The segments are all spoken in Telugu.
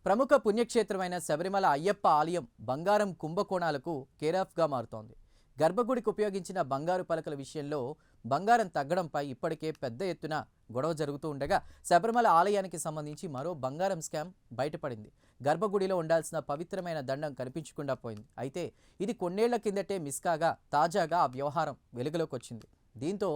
ప్రముఖ పుణ్యక్షేత్రమైన శబరిమల అయ్యప్ప ఆలయం బంగారం కుంభకోణాలకు కేరాఫ్గా మారుతోంది. గర్భగుడికి ఉపయోగించిన బంగారు పలకల విషయంలో బంగారం తగ్గడంపై ఇప్పటికే పెద్ద ఎత్తున గొడవ జరుగుతూ ఉండగా శబరిమల ఆలయానికి సంబంధించి మరో బంగారం స్కామ్ బయటపడింది. గర్భగుడిలో ఉండాల్సిన పవిత్రమైన దండం కనిపించకుండా పోయింది. అయితే ఇది కొన్నేళ్ల కిందటే మిస్ కాగా తాజాగా ఆ వ్యవహారం వెలుగులోకి వచ్చింది. దీంతో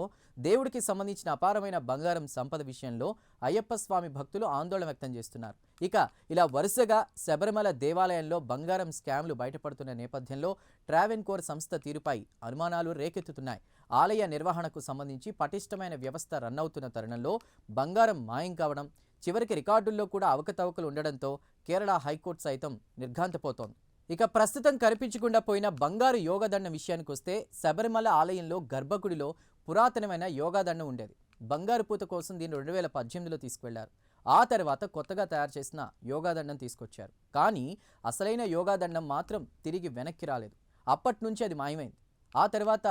దేవుడికి సంబంధించిన అపారమైన బంగారం సంపద విషయంలో అయ్యప్ప స్వామి భక్తులు ఆందోళన వ్యక్తం చేస్తున్నారు. ఇక ఇలా వరుసగా శబరిమల దేవాలయంలో బంగారం స్కామ్లు బయటపడుతున్న నేపథ్యంలో ట్రావెన్కోర్ సంస్థ తీరుపై అనుమానాలు రేకెత్తుతున్నాయి. ఆలయ నిర్వహణకు సంబంధించి పటిష్టమైన వ్యవస్థ రన్ అవుతున్న తరుణంలో బంగారం మాయం కావడం, చివరికి రికార్డుల్లో కూడా అవకతవకలు ఉండడంతో కేరళ హైకోర్టు సైతం నిర్ఘాంతపోతోంది. ఇక ప్రస్తుతం కనిపించకుండా పోయిన బంగారు యోగదండం విషయానికి వస్తే శబరిమల ఆలయంలో గర్భగుడిలో పురాతనమైన యోగాదండం ఉండేది. బంగారు పూత కోసం దీన్ని 2018లో తీసుకువెళ్లారు. ఆ తర్వాత కొత్తగా తయారు చేసిన యోగాదండం తీసుకొచ్చారు. కానీ అసలైన యోగాదండం మాత్రం తిరిగి వెనక్కి రాలేదు. అప్పటి నుంచి అది మాయమైంది. ఆ తర్వాత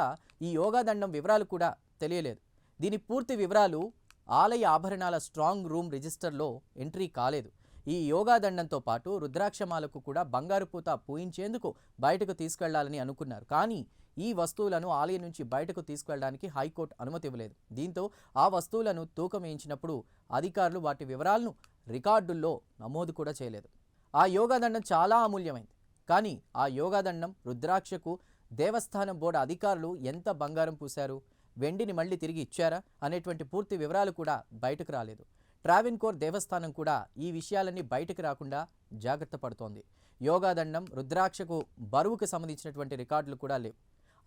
ఈ యోగాదండం వివరాలు కూడా తెలియలేదు. దీని పూర్తి వివరాలు ఆలయ ఆభరణాల స్ట్రాంగ్ రూమ్ రిజిస్టర్లో ఎంట్రీ కాలేదు. ఈ యోగాదండంతో పాటు రుద్రాక్షమాలకు కూడా బంగారు పూత పూయించేందుకు బయటకు తీసుకెళ్లాలని అనుకున్నారు. కానీ ఈ వస్తువులను ఆలయం నుంచి బయటకు తీసుకెళ్లడానికి హైకోర్టు అనుమతి ఇవ్వలేదు. దీంతో ఆ వస్తువులను తూకం వేయించినప్పుడు అధికారులు వాటి వివరాలను రికార్డుల్లో నమోదు కూడా చేయలేదు. ఆ యోగాదండం చాలా అమూల్యమైంది. కానీ ఆ యోగాదండం రుద్రాక్షకు దేవస్థానం బోర్డు అధికారులు ఎంత బంగారం పూశారు, వెండిని మళ్ళీ తిరిగి ఇచ్చారా అనేటువంటి పూర్తి వివరాలు కూడా బయటకు రాలేదు. ట్రావెన్కోర్ దేవస్థానం కూడా ఈ విషయాలన్నీ బయటకు రాకుండా జాగ్రత్త పడుతోంది. యోగాదండం, రుద్రాక్షకు బరువుకు సంబంధించినటువంటి రికార్డులు కూడా లేవు.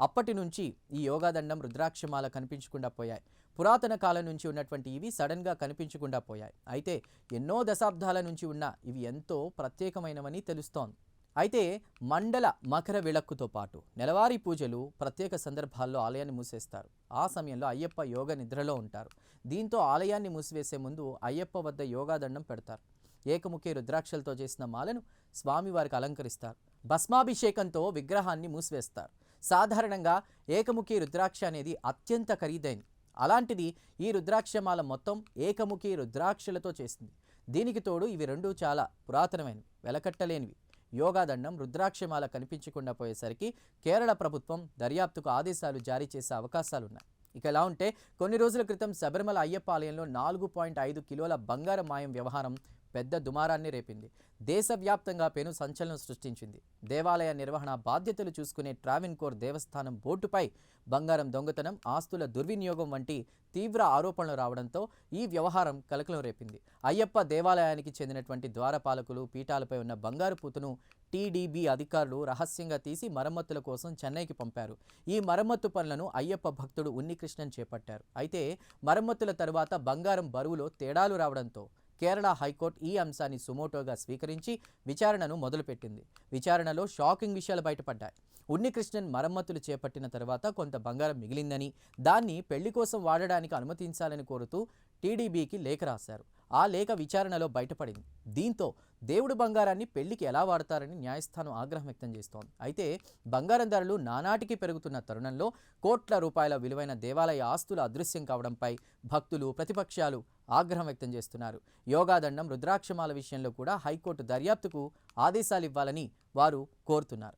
అప్పటి నుంచి ఈ యోగాదండం, రుద్రాక్షమాల కనిపించకుండా పోయాయి. పురాతన కాలం నుంచి ఉన్నటువంటి ఇవి సడన్గా కనిపించకుండా పోయాయి. అయితే ఎన్నో దశాబ్దాల నుంచి ఉన్న ఇవి ఎంతో ప్రత్యేకమైనవని తెలుస్తోంది. అయితే మండల మకర విళక్కుతో పాటు నెలవారీ పూజలు, ప్రత్యేక సందర్భాల్లో ఆలయాన్ని మూసేస్తారు. ఆ సమయంలో అయ్యప్ప యోగ నిద్రలో ఉంటారు. దీంతో ఆలయాన్ని మూసివేసే ముందు అయ్యప్ప వద్ద యోగాదండం పెడతారు. ఏకముఖి రుద్రాక్షలతో చేసిన మాలను స్వామివారికి అలంకరిస్తారు. భస్మాభిషేకంతో విగ్రహాన్ని మూసివేస్తారు. సాధారణంగా ఏకముఖి రుద్రాక్ష అనేది అత్యంత ఖరీదైనది. అలాంటిది ఈ రుద్రాక్షమాల మొత్తం ఏకముఖి రుద్రాక్షలతో చేసింది. దీనికి తోడు ఇవి రెండూ చాలా పురాతనమైనవి, వెలకట్టలేనివి. యోగాదండం, రుద్రాక్షమాల కనిపించకుండా పోయేసరికి కేరళ ప్రభుత్వం దర్యాప్తుకు ఆదేశాలు జారీ చేసే అవకాశాలున్నాయి. ఇక ఎలా ఉంటే కొన్ని రోజుల క్రితం శబరిమల అయ్యప్ప ఆలయంలో 4.5 కిలోల బంగారం మాయం వ్యవహారం పెద్ద దుమారాన్ని రేపింది. దేశవ్యాప్తంగా పెను సంచలనం సృష్టించింది. దేవాలయ నిర్వహణ బాధ్యతలు చూసుకునే ట్రావెన్కోర్ దేవస్థానం బోర్డుపై బంగారం దొంగతనం, ఆస్తుల దుర్వినియోగం వంటి తీవ్ర ఆరోపణలు రావడంతో ఈ వ్యవహారం కలకలం రేపింది. అయ్యప్ప దేవాలయానికి చెందినటువంటి ద్వారపాలకులు, పీఠాలపై ఉన్న బంగారు పూతను టీడీబీ అధికారులు రహస్యంగా తీసి మరమ్మతుల కోసం చెన్నైకి పంపారు. ఈ మరమ్మత్తు పనులను అయ్యప్ప భక్తుడు ఉన్నికృష్ణన్ చేపట్టారు. అయితే మరమ్మతుల తరువాత బంగారం బరువులో తేడాలు రావడంతో కేరళ హైకోర్టు ఈ అంశాన్ని సుమోటోగా స్వీకరించి విచారణను మొదలుపెట్టింది. విచారణలో షాకింగ్ విషయాలు బయటపడ్డాయి. ఉన్నికృష్ణన్ మరమ్మతులు చేపట్టిన తర్వాత కొంత బంగారం మిగిలిందని, దాన్ని పెళ్లి కోసం వాడడానికి అనుమతించాలని కోరుతూ టీడీబీకి లేఖ రాశారు. ఆ లేఖ విచారణలో బయటపడింది. దీంతో దేవుడు బంగారాన్ని పెళ్లికి ఎలా వాడతారని న్యాయస్థానం ఆగ్రహం వ్యక్తం చేస్తోంది. అయితే బంగారం ధరలు నానాటికి పెరుగుతున్న తరుణంలో కోట్ల రూపాయల విలువైన దేవాలయ ఆస్తులు అదృశ్యం కావడంపై భక్తులు, ప్రతిపక్షాలు ఆగ్రహం వ్యక్తం చేస్తున్నారు. యోగాదండం, రుద్రాక్షమాల విషయంలో కూడా హైకోర్టు దర్యాప్తుకు ఆదేశాలు ఇవ్వాలని వారు కోరుతున్నారు.